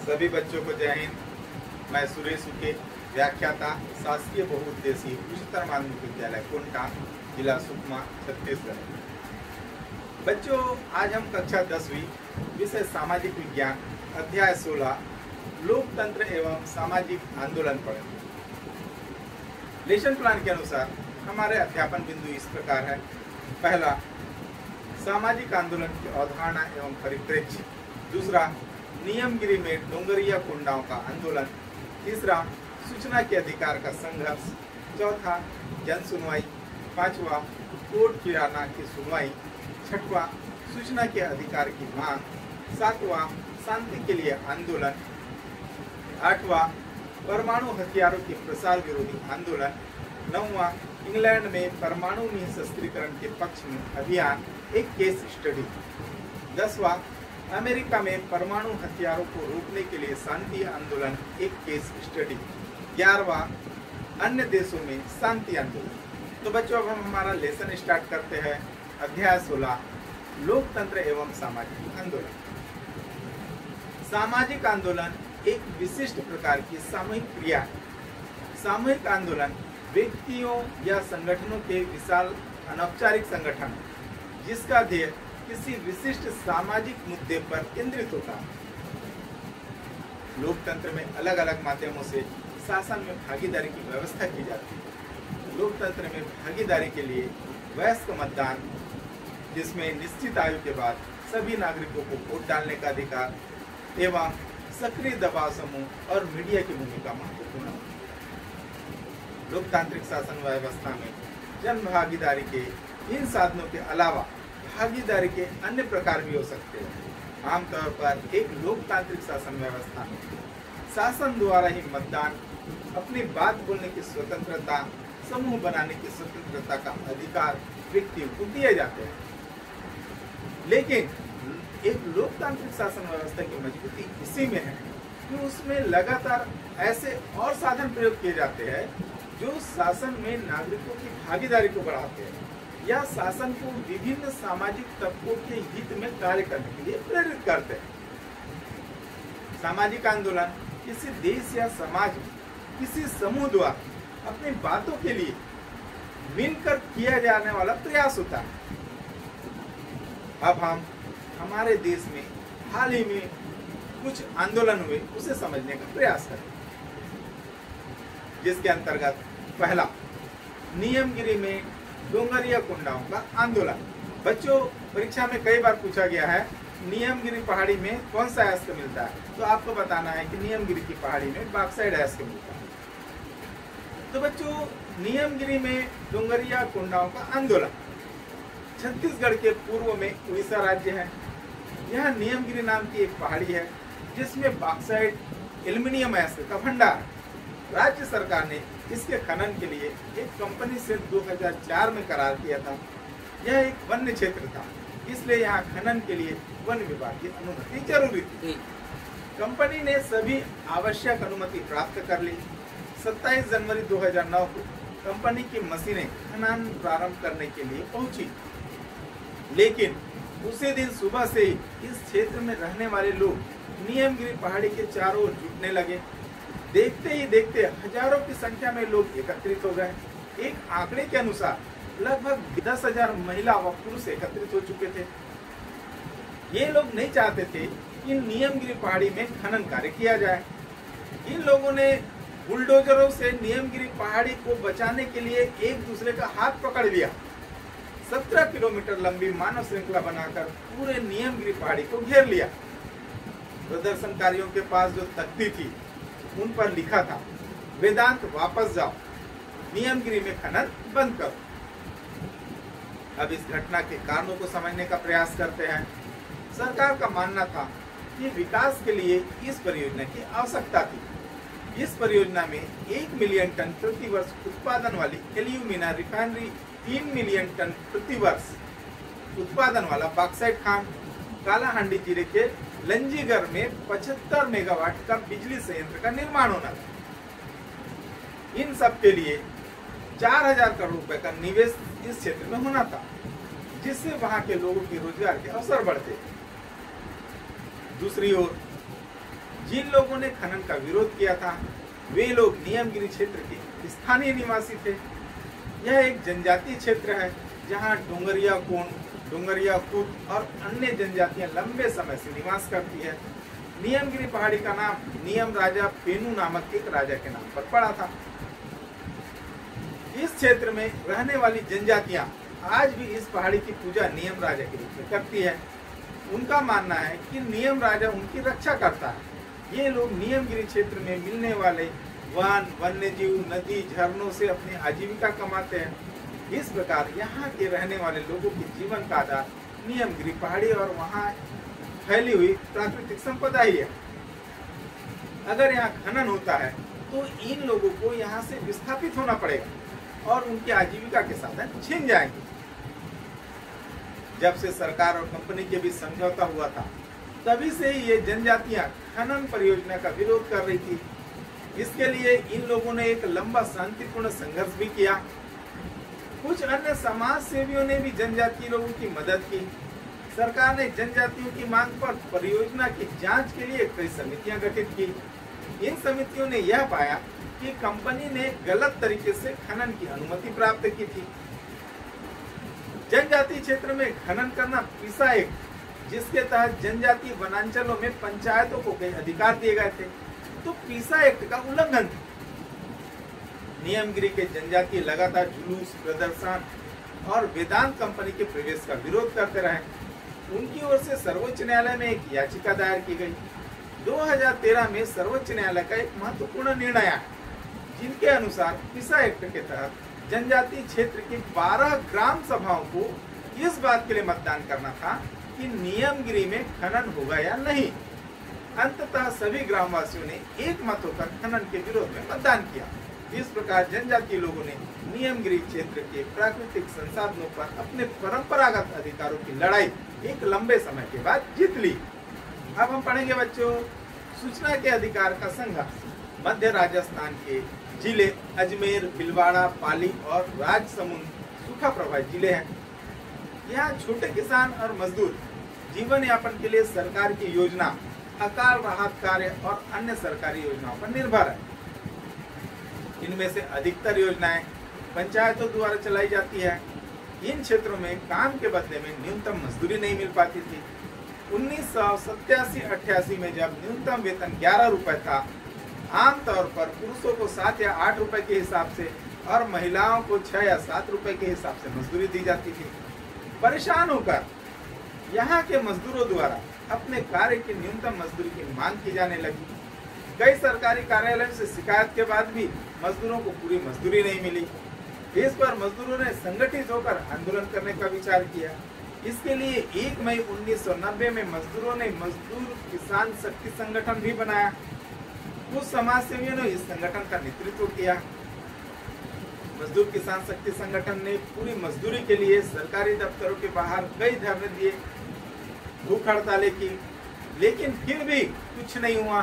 सभी बच्चों को जय हिंद। मैं सुरेश उके, व्याख्याता, शासकीय बहुउद्देशीय उच्चतर माध्यमिक विद्यालय कुंटा, जिला सुकमा, छत्तीसगढ़। बच्चों, आज हम कक्षा 10वीं विषय सामाजिक विज्ञान अध्याय 16 लोकतंत्र एवं सामाजिक आंदोलन पढ़ेंगे। लेसन प्लान के अनुसार हमारे अध्यापन बिंदु इस प्रकार है। पहला, सामाजिक आंदोलन की अवधारणा एवं परिप्रेक्ष्य। दूसरा, नियमगिरी में डोंगरिया कुंडाओं का आंदोलन। तीसरा, सूचना के अधिकार का संघर्ष। चौथा, जन सुनवाई। पांचवा, कोर्ट किराना की सुनवाई। छठवां, सूचना के अधिकार की मांग। सातवां, शांति के लिए आंदोलन। आठवां, परमाणु हथियारों के प्रसार विरोधी आंदोलन। नौवां, इंग्लैंड में परमाणु निःशस्त्रीकरण के पक्ष में अभियान, एक केस स्टडी। 10वां, अमेरिका में परमाणु हथियारों को रोकने के लिए शांति आंदोलन, एक केस स्टडी। 11वां, अन्य देशों में शांति आंदोलन। तो बच्चों, अब हम हमारा लेसन स्टार्ट करते हैं। अध्याय 16 लोकतंत्र एवं सामाजिक आंदोलन। सामाजिक आंदोलन एक विशिष्ट प्रकार की सामूहिक क्रिया है। सामूहिक आंदोलन व्यक्तियों या संगठनों के विशाल अनौपचारिक संगठन जिसका ध्येय किसी विशिष्ट सामाजिक मुद्दे पर केंद्रित होता है। लोकतंत्र में अलग अलग माध्यमों से शासन में भागीदारी की व्यवस्था की जाती है। लोकतंत्र में भागीदारी के लिए वयस्क मतदान, जिसमें निश्चित आयु के बाद सभी नागरिकों को वोट डालने का अधिकार, एवं सक्रिय दबाव समूह और मीडिया की भूमिका महत्वपूर्ण है। लोकतांत्रिक शासन व्यवस्था में जन भागीदारी के इन साधनों के अलावा भागीदारी के अन्य प्रकार भी हो सकते हैं। आमतौर पर एक लोकतांत्रिक शासन व्यवस्था में शासन द्वारा ही मतदान, अपनी बात बोलने की स्वतंत्रता, समूह बनाने की स्वतंत्रता का अधिकार व्यक्तियों को दिए जाते हैं। लेकिन एक लोकतांत्रिक शासन व्यवस्था की मजबूती इसी में है कि उसमें लगातार ऐसे और साधन प्रयोग किए जाते हैं जो शासन में नागरिकों की भागीदारी को बढ़ाते हैं या शासन को विभिन्न सामाजिक तबकों के हित में कार्य करने के लिए प्रेरित करते हैं। सामाजिक आंदोलन किसी देश या समाज में किसी समूह द्वारा अपनी बातों के लिए मिलकर किया जाने वाला प्रयास होता है। अब हम हमारे देश में हाल ही में कुछ आंदोलन हुए, उसे समझने का प्रयास करें, जिसके अंतर्गत पहला, नियमगिरी में डोंगरिया कुंडाओं का आंदोलन। बच्चों, परीक्षा में कई बार पूछा गया है नियमगिरी पहाड़ी में कौन सा अयस्क मिलता है, तो आपको बताना है कि नियमगिरी की पहाड़ी में बॉक्साइट अयस्क मिलता है। तो बच्चों, नियमगिरी में डोंगरिया कुंडाओं का आंदोलन छत्तीसगढ़ के पूर्व में उड़ीसा राज्य है। यह नियमगिरी नाम की एक पहाड़ी है जिसमें बॉक्साइट एल्युमिनियम अयस्क का भंडार है। राज्य सरकार ने इसके खनन के लिए एक कंपनी से 2004 में करार किया था। यह एक वन्य क्षेत्र था, इसलिए यहाँ खनन के लिए वन विभाग की अनुमति जरूरी थी। कंपनी ने सभी आवश्यक अनुमति प्राप्त कर ली। 27 जनवरी 2009 को कंपनी की मशीनें खनन प्रारंभ करने के लिए पहुंची, लेकिन उसी दिन सुबह से ही इस क्षेत्र में रहने वाले लोग नियमगिरी पहाड़ी के चारों ओर जुटने लगे। देखते ही देखते हजारों की संख्या में लोग एकत्रित हो गए। एक आंकड़े के अनुसार लगभग 10,000 महिला व पुरुष एकत्रित हो चुके थे। ये लोग नहीं चाहते थे कि नियमगिरी पहाड़ी में खनन कार्य किया जाए। इन लोगों ने बुलडोजरों से नियमगिरी पहाड़ी को बचाने के लिए एक दूसरे का हाथ पकड़ लिया। 17 किलोमीटर लंबी मानव श्रृंखला बनाकर पूरे नियमगिरी पहाड़ी को घेर लिया। प्रदर्शनकारियों के पास जो तख्ती थी उन पर लिखा था, वेदांत वापस जाओ, नियमगिरी में खनन बंद करो। अब इस घटना के कारणों को समझने का प्रयास करते हैं। सरकार का मानना था कि विकास के लिए इस परियोजना की आवश्यकता थी। इस परियोजना में 1 मिलियन टन प्रति वर्ष उत्पादन वाली एल्यूमिना रिफाइनरी, 3 मिलियन टन प्रति वर्ष उत्पादन वाला बॉक्साइट खान, कालाहांडी जिले के लंजीगर में 75 मेगावाट का बिजली संयंत्र का निर्माण होना था। इन सब के लिए 4000 करोड़ रुपए का निवेश इस क्षेत्र में होना था, जिससे वहां के लोगों के रोजगार के अवसर बढ़ते। दूसरी ओर जिन लोगों ने खनन का विरोध किया था वे लोग नियमगिरी क्षेत्र के स्थानीय निवासी थे। यह एक जनजातीय क्षेत्र है जहां डोंगरिया कोंड, डोंगरिया खुद और अन्य जनजातियां लंबे समय से निवास करती है। नियमगिरी पहाड़ी का नाम नियम राजा पेनू नामक एक राजा के नाम पर पड़ा था। इस क्षेत्र में रहने वाली जनजातियां आज भी इस पहाड़ी की पूजा नियम राजा के रूप में करती है। उनका मानना है कि नियम राजा उनकी रक्षा करता है। ये लोग नियमगिरी क्षेत्र में मिलने वाले वन, वन्यजीव, नदी, झरनों से अपनी आजीविका कमाते हैं। इस प्रकार यहाँ के रहने वाले लोगों के जीवन का आधार नियमगिरी पहाड़ी और वहाँ फैली हुई प्राकृतिक संपदा ही है। अगर यहाँ खनन होता है तो इन लोगों को यहाँ से विस्थापित होना पड़ेगा और उनके आजीविका के साधन छिन जाएंगे। जब से सरकार और कंपनी के बीच समझौता हुआ था तभी से ही ये जनजातियां खनन परियोजना का विरोध कर रही थी। इसके लिए इन लोगों ने एक लंबा शांतिपूर्ण संघर्ष भी किया। कुछ अन्य समाज सेवियों ने भी जनजातीय लोगों की मदद की। सरकार ने जनजातियों की मांग पर परियोजना की जांच के लिए कई समितियां गठित की। इन समितियों ने यह पाया कि कंपनी ने गलत तरीके से खनन की अनुमति प्राप्त की थी। जनजातीय क्षेत्र में खनन करना पीसा एक्ट, जिसके तहत जनजातीय वनांचलों में पंचायतों को कई अधिकार दिए गए थे, तो पीसा एक्ट का उल्लंघन था। नियमगिरी के जनजाति लगातार जुलूस, प्रदर्शन और वेदांत कंपनी के प्रवेश का विरोध करते रहे। उनकी ओर से सर्वोच्च न्यायालय में एक याचिका दायर की गई। 2013 में सर्वोच्च न्यायालय का एक महत्वपूर्ण निर्णय आया, जिनके अनुसार पीसा एक्ट के तहत जनजातीय क्षेत्र की 12 ग्राम सभाओं को इस बात के लिए मतदान करना था कि नियमगिरी में खनन होगा या नहीं। अंततः सभी ग्रामवासियों ने एक मत होकर खनन के विरोध में मतदान किया। इस प्रकार जनजातीय लोगों ने नियमगिरी क्षेत्र के प्राकृतिक संसाधनों पर अपने परंपरागत अधिकारों की लड़ाई एक लंबे समय के बाद जीत ली। अब हम पढ़ेंगे बच्चों सूचना के अधिकार का संघर्ष। मध्य राजस्थान के जिले अजमेर, भीलवाड़ा, पाली और राजसमंद सूखा प्रभावित जिले हैं। यहाँ छोटे किसान और मजदूर जीवन यापन के लिए सरकार की योजना, अकाल राहत कार्य और अन्य सरकारी योजनाओं पर निर्भर है। इनमें से अधिकतर योजनाएं पंचायतों द्वारा चलाई जाती है। इन क्षेत्रों में काम के बदले में न्यूनतम मजदूरी नहीं मिल पाती थी। 1987-88 में जब न्यूनतम वेतन 11 रुपए था, आमतौर पर पुरुषों को 7 या 8 रुपए के हिसाब से और महिलाओं को 6 या 7 रुपए के हिसाब से मजदूरी दी जाती थी। परेशान होकर यहाँ के मजदूरों द्वारा अपने कार्य की न्यूनतम मजदूरी की मांग की जाने लगी। कई सरकारी कार्यालयों से शिकायत के बाद भी मजदूरों को पूरी मजदूरी नहीं मिली। इस पर मजदूरों ने संगठित होकर आंदोलन करने का विचार किया। इसके लिए 1 मई 1990 में मजदूरों ने मजदूर किसान शक्ति संगठन भी बनाया। कुछ समाज सेवियों ने इस संगठन का नेतृत्व किया। मजदूर किसान शक्ति संगठन ने पूरी मजदूरी के लिए सरकारी दफ्तरों के बाहर कई धरने दिए, भूख हड़तालें की, लेकिन फिर भी कुछ नहीं हुआ।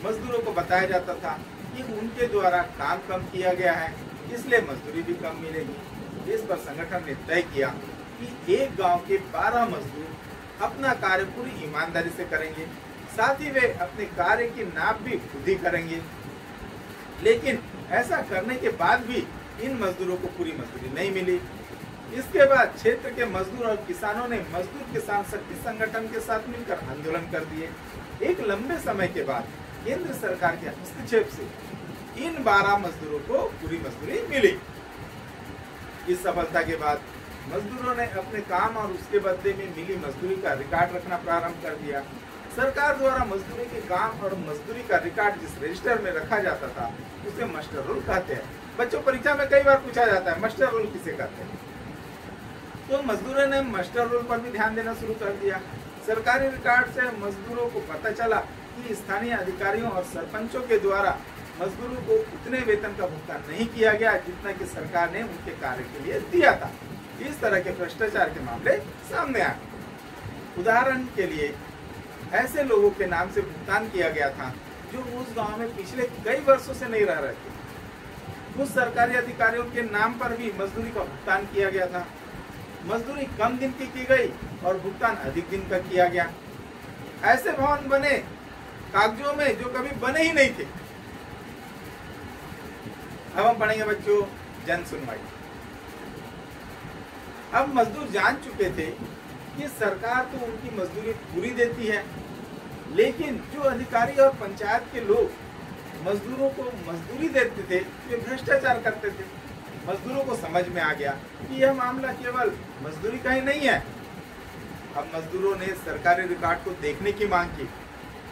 मजदूरों को बताया जाता था कि उनके द्वारा काम कम किया गया है, इसलिए मजदूरी भी कम मिलेगी। इस पर संगठन ने तय किया कि एक गांव के 12 मजदूर अपना कार्य पूरी ईमानदारी से करेंगे, साथ ही वे अपने कार्य की नाप भी खुद ही करेंगे। लेकिन ऐसा करने के बाद भी इन मजदूरों को पूरी मजदूरी नहीं मिली। इसके बाद क्षेत्र के मजदूर और किसानों ने मजदूर किसान शक्ति संगठन के साथ मिलकर आंदोलन कर दिए। एक लंबे समय के बाद केंद्र सरकार के हस्तक्षेप से इन 12 मजदूरों को पूरी मजदूरी मिली। इस सफलता के बाद मजदूरों ने अपने काम और उसके बदले में मिली मजदूरी का रिकॉर्ड रखना प्रारंभ कर दिया। सरकार द्वारा मजदूरी के काम और मजदूरी का रिकॉर्ड जिस रजिस्टर में रखा जाता था उसे मास्टर रोल कहते हैं। बच्चों परीक्षा में कई बार पूछा जाता है मास्टर रोल किसे कहते हैं। तो मजदूरों ने मास्टर रोल पर भी ध्यान देना शुरू कर दिया। सरकारी रिकॉर्ड से मजदूरों को पता चला कि स्थानीय अधिकारियों और सरपंचों के द्वारा मजदूरों को उतने वेतन का भुगतान नहीं किया गया जितना कि सरकार ने उनके कार्य के लिए दिया था। इस तरह के भ्रष्टाचार के मामले सामने आए। उदाहरण के लिए ऐसे लोगों के नाम से भुगतान किया गया था जो उस गांव में पिछले कई वर्षों से नहीं रह रहे थे। कुछ सरकारी अधिकारियों के नाम पर भी मजदूरी का भुगतान किया गया था। मजदूरी कम दिन की गई और भुगतान अधिक दिन का किया गया। ऐसे भवन बने कागजों में जो कभी बने ही नहीं थे। अब हम पढ़ेंगे बच्चों जन सुनवाई। अब मजदूर जान चुके थे कि सरकार तो उनकी मजदूरी पूरी देती है, लेकिन जो अधिकारी और पंचायत के लोग मजदूरों को मजदूरी देते थे वे भ्रष्टाचार करते थे। मजदूरों को समझ में आ गया कि यह मामला केवल मजदूरी का ही नहीं है। अब मजदूरों ने सरकारी रिकॉर्ड को देखने की मांग की,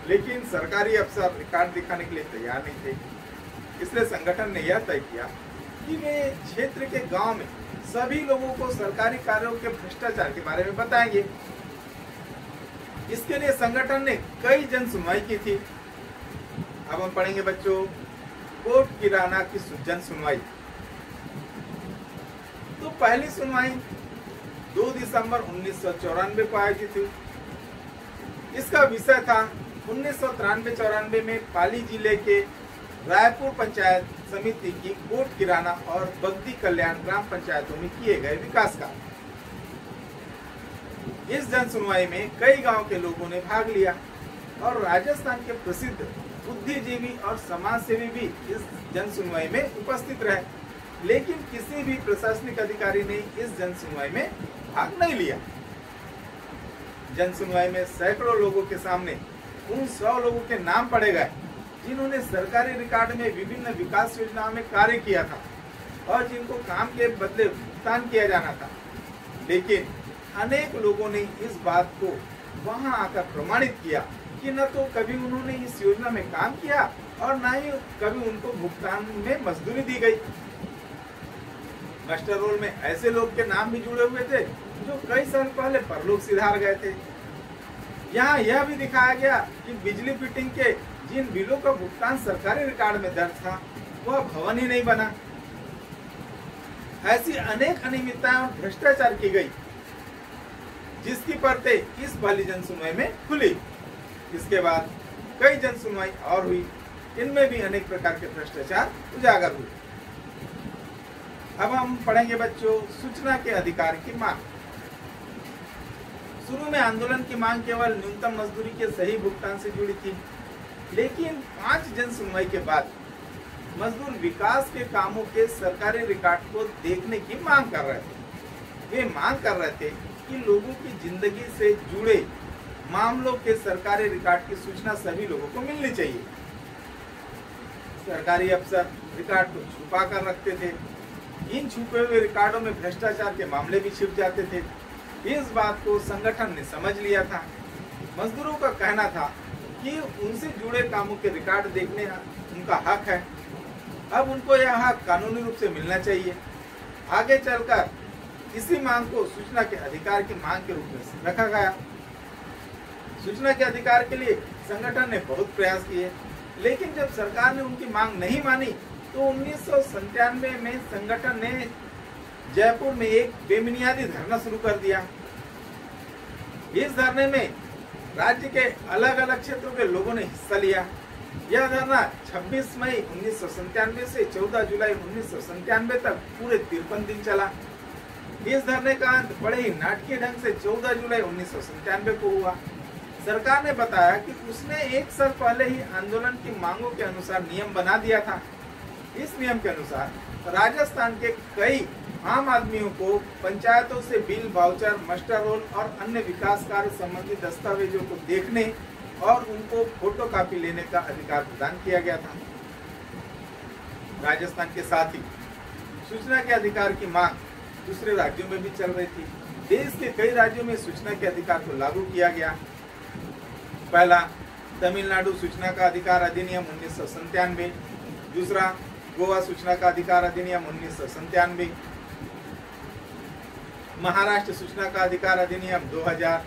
लेकिन सरकारी अफसर रिकॉर्ड दिखाने के लिए तैयार नहीं थे। इसलिए संगठन ने यह तय किया कि वे क्षेत्र के गांव में सभी लोगों को सरकारी कार्यों के भ्रष्टाचार के बारे में बताएंगे। इसके लिए संगठन ने कई जन सुनवाई की थी। अब हम पढ़ेंगे बच्चों कोर्ट किराना की जन सुनवाई। तो पहली सुनवाई 2 दिसंबर 1994 को आयोजित हुई। इसका विषय था 1993-94 में पाली जिले के रायपुर पंचायत समिति की कोट किराना और बगदी कल्याण ग्राम पंचायतों में किए गए विकास कार्य। इस जन सुनवाई में कई गांव के लोगों ने भाग लिया और राजस्थान के प्रसिद्ध बुद्धिजीवी और समाज सेवी भी इस जन सुनवाई में उपस्थित रहे, लेकिन किसी भी प्रशासनिक अधिकारी ने इस जन सुनवाई में भाग नहीं लिया। जन सुनवाई में सैकड़ों लोगों के सामने उन 100 लोगों के नाम पढ़े गए जिन्होंने सरकारी रिकॉर्ड में विभिन्न विकास योजनाओं में कार्य किया था और जिनको काम के बदले भुगतान किया जाना था, लेकिन अनेक लोगों ने इस बात को वहां आकर प्रमाणित किया कि न तो कभी उन्होंने इस योजना में काम किया और न ही कभी उनको भुगतान में मजदूरी दी गई। मास्टर रोल में ऐसे लोग के नाम भी जुड़े हुए थे जो कई साल पहले परलोक सिधार गए थे। यहाँ यह भी दिखाया गया कि बिजली फिटिंग के जिन बिलों का भुगतान सरकारी रिकॉर्ड में दर्ज था वह भवन ही नहीं बना। ऐसी अनेक अनियमितताएं और भ्रष्टाचार की गई, जिसकी परतें इस पहली जन सुनवाई में खुली। इसके बाद कई जन सुनवाई और हुई, इनमें भी अनेक प्रकार के भ्रष्टाचार उजागर हुए। अब हम पढ़ेंगे बच्चों सूचना के अधिकार की मांग। शुरू में आंदोलन की मांग केवल न्यूनतम मजदूरी के सही भुगतान से जुड़ी थी, लेकिन 5 जन सुनवाई के बाद मजदूर विकास के कामों के सरकारी रिकॉर्ड को देखने की मांग कर रहे थे। वे मांग कर रहे थे कि लोगों की जिंदगी से जुड़े मामलों के सरकारी रिकॉर्ड की सूचना सभी लोगों को मिलनी चाहिए। सरकारी अफसर रिकॉर्ड को छुपा कर रखते थे। इन छुपे हुए रिकॉर्डों में भ्रष्टाचार के मामले भी छिप जाते थे। इस बात को संगठन ने समझ लिया था। मजदूरों का कहना था कि उनसे जुड़े कामों के रिकॉर्ड देखने उनका हक है। अब उनको यह हक कानूनी रूप से मिलना चाहिए। आगे चलकर इसी मांग को सूचना के अधिकार की मांग के रूप में रखा गया। सूचना के अधिकार के लिए संगठन ने बहुत प्रयास किए, लेकिन जब सरकार ने उनकी मांग नहीं मानी तो 1997 में संगठन ने जयपुर में एक बेबुनियादी धरना शुरू कर दिया। इस धरने में राज्य के अलग अलग क्षेत्रों के लोगों ने हिस्सा लिया। यह धरना 26 मई 1997 से 14 जुलाई 1997 तक पूरे 53 दिन चला। इस धरने का अंत बड़े ही नाटकीय ढंग से 14 जुलाई 1997 को हुआ। सरकार ने बताया कि उसने 1 साल पहले ही आंदोलन की मांगों के अनुसार नियम बना दिया था। इस नियम के अनुसार राजस्थान के कई आम आदमियों को पंचायतों से बिल, वाउचर, मास्टर रोल और अन्य विकास कार्य संबंधी दस्तावेजों को देखने और उनको फोटोकॉपी लेने का अधिकार प्रदान किया गया था। राजस्थान के साथ ही सूचना के अधिकार की मांग दूसरे राज्यों में भी चल रही थी। देश के कई राज्यों में सूचना के अधिकार को लागू किया गया। पहला, तमिलनाडु सूचना का अधिकार अधिनियम 1997। दूसरा, गोवा सूचना का अधिकार अधिनियम 1997। महाराष्ट्र सूचना का अधिकार अधिनियम 2000।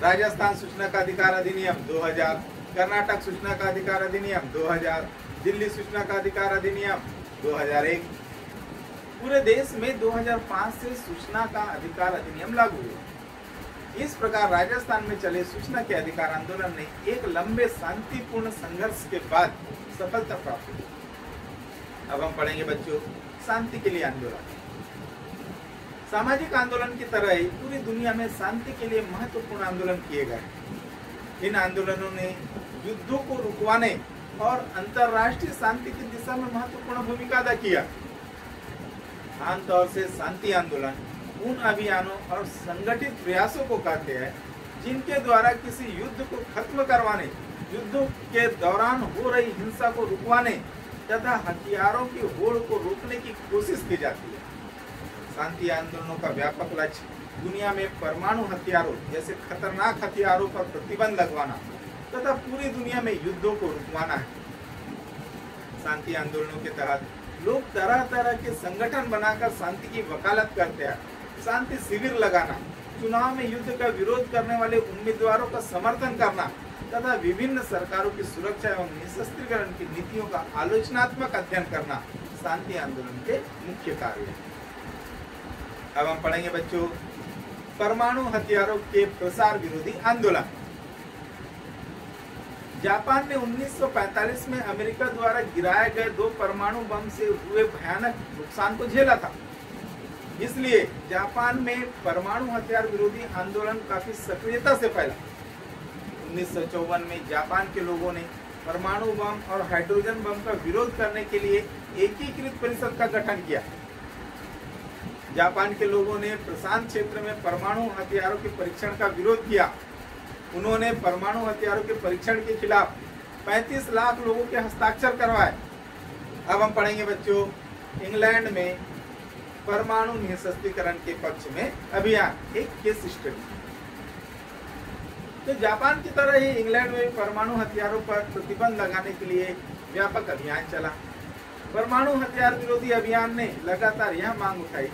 राजस्थान सूचना का अधिकार अधिनियम 2000। कर्नाटक सूचना का अधिकार अधिनियम 2000। दिल्ली सूचना का अधिकार अधिनियम 2001। पूरे देश में 2005 से सूचना का अधिकार अधिनियम लागू हुआ। इस प्रकार राजस्थान में चले सूचना के अधिकार आंदोलन ने एक लंबे शांतिपूर्ण संघर्ष के बाद सफलता प्राप्त की। अब हम पढ़ेंगे बच्चों शांति के लिए आंदोलन। सामाजिक आंदोलन की तरह ही पूरी दुनिया में शांति के लिए महत्वपूर्ण आंदोलन किए गए। इन आंदोलनों ने युद्धों को रुकवाने और अंतरराष्ट्रीय शांति की दिशा में महत्वपूर्ण भूमिका अदा किया। आमतौर से शांति आंदोलन उन अभियानों और संगठित प्रयासों को कहते हैं जिनके द्वारा किसी युद्ध को खत्म करवाने, युद्धों के दौरान हो रही हिंसा को रुकवाने तथा हथियारों की होड़ को रोकने की कोशिश की जाती है। शांति आंदोलनों का व्यापक लक्ष्य दुनिया में परमाणु हथियारों जैसे खतरनाक हथियारों पर प्रतिबंध लगवाना तथा पूरी दुनिया में युद्धों को रुकवाना है। शांति आंदोलनों के तहत लोग तरह तरह के संगठन बनाकर शांति की वकालत करते हैं। शांति शिविर लगाना, चुनाव में युद्ध का विरोध करने वाले उम्मीदवारों का समर्थन करना तथा विभिन्न सरकारों की सुरक्षा एवं निशस्त्रीकरण की नीतियों का आलोचनात्मक अध्ययन करना शांति आंदोलन के मुख्य कार्य है। अब हम पढ़ेंगे बच्चों परमाणु हथियारों के प्रसार विरोधी आंदोलन। जापान ने 1945 में अमेरिका द्वारा गिराए गए 2 परमाणु बम से हुए भयानक नुकसान को झेला था। इसलिए जापान में परमाणु हथियार विरोधी आंदोलन काफी सक्रियता से फैला। 1954 में जापान के लोगों ने परमाणु बम और हाइड्रोजन बम का विरोध करने के लिए एकीकृत परिषद का गठन किया। जापान के लोगों ने प्रशांत क्षेत्र में परमाणु हथियारों के परीक्षण का विरोध किया। उन्होंने परमाणु हथियारों के परीक्षण के खिलाफ 35 लाख लोगों के हस्ताक्षर करवाए। अब हम पढ़ेंगे बच्चों इंग्लैंड में परमाणु निशस्त्रीकरण के पक्ष में अभियान, एक केस स्टडी। तो जापान की तरह ही इंग्लैंड में परमाणु हथियारों पर प्रतिबंध लगाने के लिए व्यापक अभियान चला। परमाणु हथियार विरोधी अभियान ने लगातार यह मांग उठाई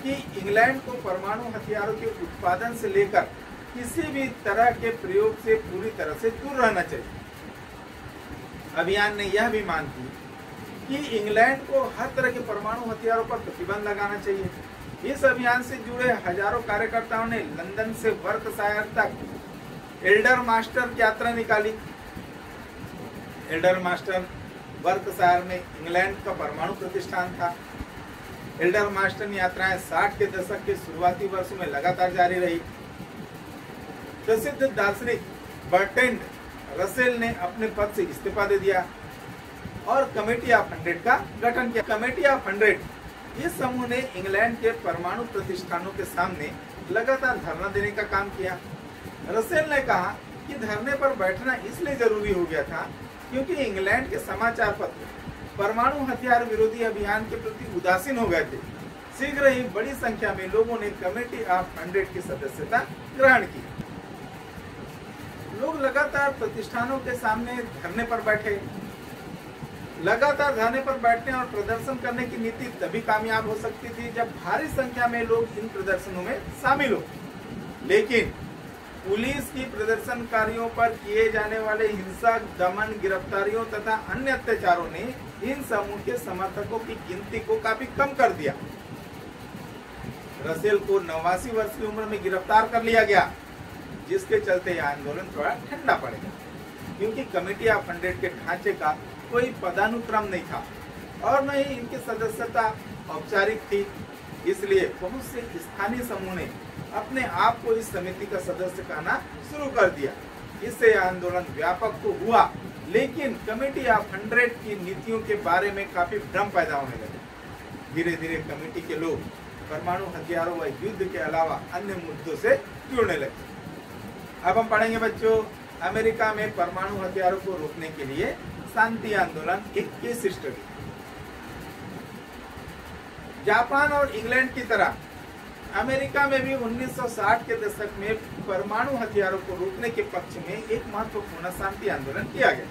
कि इंग्लैंड को परमाणु हथियारों के उत्पादन से लेकर किसी भी तरह के प्रयोग से पूरी तरह से दूर रहना चाहिए। अभियान ने यह भी मांग की कि इंग्लैंड को हर तरह के परमाणु हथियारों पर प्रतिबंध लगाना चाहिए। इस अभियान से जुड़े हजारों कार्यकर्ताओं ने लंदन से वर्कशायर तक एल्डर मास्टर यात्रा निकाली। एल्डर मास्टर वर्कशायर में इंग्लैंड का परमाणु प्रतिष्ठान था। एल्डर मास्टर यात्राएं 60 के दशक के शुरुआती वर्षों में लगातार जारी रही। प्रसिद्ध दार्शनिक बर्ट्रैंड रसेल ने अपने पद से इस्तीफा दे दिया और कमेटी ऑफ 100 का गठन किया। कमेटी ऑफ 100 इस समूह ने इंग्लैंड के परमाणु प्रतिष्ठानों के सामने लगातार धरना देने का काम किया। रसेल ने कहा कि धरने पर बैठना इसलिए जरूरी हो गया था क्योंकि इंग्लैंड के समाचार पत्र परमाणु हथियार विरोधी अभियान के प्रति उदासीन हो गए थे। शीघ्र ही बड़ी संख्या में लोगों ने कमेटी ऑफ 100 की सदस्यता ग्रहण की। लोग लगातार प्रतिष्ठानों के सामने धरने पर बैठे। लगातार धरने पर बैठने और प्रदर्शन करने की नीति तभी कामयाब हो सकती थी जब भारी संख्या में लोग इन प्रदर्शनों में शामिल हो। लेकिन पुलिस की प्रदर्शनकारियों पर किए जाने वाले हिंसा, दमन, गिरफ्तारियों तथा अन्य अत्याचारों ने इन समूह के समर्थकों की गिनती को काफी कम कर दिया। रसेल को 89 वर्ष की उम्र में गिरफ्तार कर लिया गया, जिसके चलते यह आंदोलन थोड़ा ठंडा पड़ेगा क्योंकि कमेटी ऑफ 100 के ढांचे का कोई पदानुक्रम नहीं था और न ही इनकी सदस्यता औपचारिक थी। इसलिए बहुत से स्थानीय समूह ने अपने आप को इस समिति का सदस्य कहना शुरू कर दिया। इससे यह आंदोलन व्यापक तो हुआ, लेकिन कमेटी ऑफ 100 की नीतियों के बारे में काफी भ्रम पैदा होने लगे। धीरे धीरे कमेटी के लोग परमाणु हथियारों व युद्ध के अलावा अन्य मुद्दों से जुड़ने लगे। अब हम पढ़ेंगे बच्चों अमेरिका में परमाणु हथियारों को रोकने के लिए शांति आंदोलन, एक केस स्टडी। जापान और इंग्लैंड की तरह अमेरिका में भी 1960 के दशक में परमाणु हथियारों को रोकने के पक्ष में एक महत्वपूर्ण शांति आंदोलन किया गया।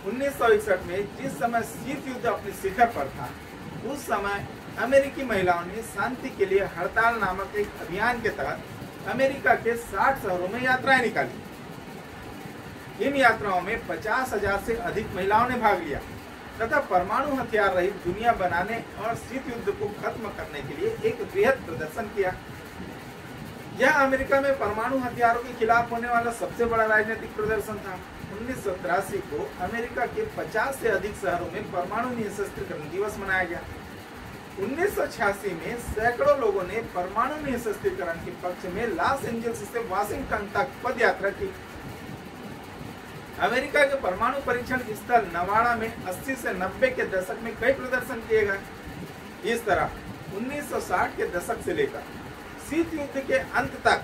1961 में जिस समय शीत युद्ध अपने शिखर पर था, उस समय अमेरिकी महिलाओं ने शांति के लिए हड़ताल नामक एक अभियान के तहत अमेरिका के 60 शहरों में यात्राएं निकाली। इन यात्राओं में 50,000 से अधिक महिलाओं ने भाग लिया तथा परमाणु हथियार रहित दुनिया बनाने और शीत युद्ध को खत्म करने के लिए एक वृहद प्रदर्शन किया। यह अमेरिका में परमाणु हथियारों के खिलाफ होने वाला सबसे बड़ा राजनीतिक प्रदर्शन था। 1983 को अमेरिका के 50 से अधिक शहरों में परमाणु निशस्त्रीकरण दिवस मनाया गया। 1986 में सैकड़ों लोगों ने परमाणु निशस्त्रीकरण के पक्ष में लॉस एंजल्स से वाशिंगटन तक पद यात्रा की। अमेरिका के परमाणु परीक्षण स्थल नवाड़ा में 80 से 90 के दशक में कई प्रदर्शन किए गए। इस तरह 1960 के दशक से लेकर शीत युद्ध के अंत तक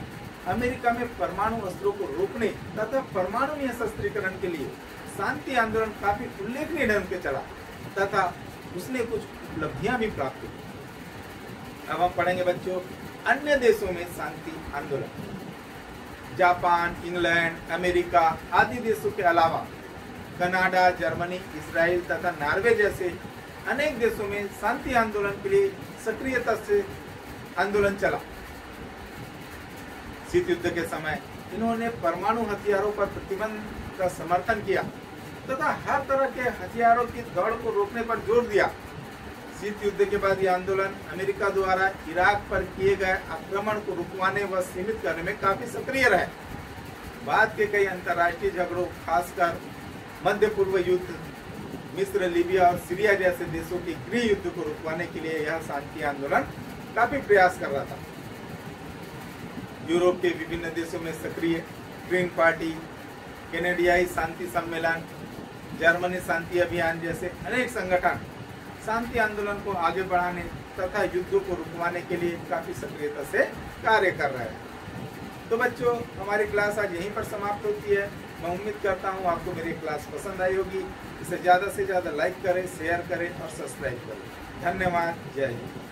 अमेरिका में परमाणु अस्त्रों को रोकने तथा परमाणु निःशस्त्रीकरण के लिए शांति आंदोलन काफी उल्लेखनीय ढंग से चला तथा उसने कुछ उपलब्धियां भी प्राप्त की। अब हम पढ़ेंगे बच्चों अन्य देशों में शांति आंदोलन। जापान, इंग्लैंड, अमेरिका आदि देशों के अलावा कनाडा, जर्मनी, इजराइल तथा नॉर्वे जैसे अनेक देशों में शांति आंदोलन के लिए सक्रियता से आंदोलन चला। शीत युद्ध के समय इन्होंने परमाणु हथियारों पर प्रतिबंध का समर्थन किया तथा हर तरह के हथियारों की दौड़ को रोकने पर जोर दिया। शीत युद्ध के बाद यह आंदोलन अमेरिका द्वारा इराक पर किए गए आक्रमण को रुकवाने व सीमित करने में काफी सक्रिय रहे। बाद के कई अंतर्राष्ट्रीय झगड़ों, खासकर मध्य पूर्व युद्ध, मिस्र, लीबिया और सीरिया जैसे देशों के गृह युद्ध को रुकवाने के लिए यह शांति आंदोलन काफी प्रयास कर रहा था। यूरोप के विभिन्न देशों में सक्रिय ग्रीन पार्टी, कैनेडियाई शांति सम्मेलन, जर्मनी शांति अभियान जैसे अनेक संगठन शांति आंदोलन को आगे बढ़ाने तथा युद्धों को रुकवाने के लिए काफी सक्रियता से कार्य कर रहे हैं। तो बच्चों हमारी क्लास आज यहीं पर समाप्त होती है। मैं उम्मीद करता हूँ आपको मेरी क्लास पसंद आई होगी। इसे ज़्यादा से ज़्यादा लाइक करें, शेयर करें और सब्सक्राइब करें। धन्यवाद। जय हिंद।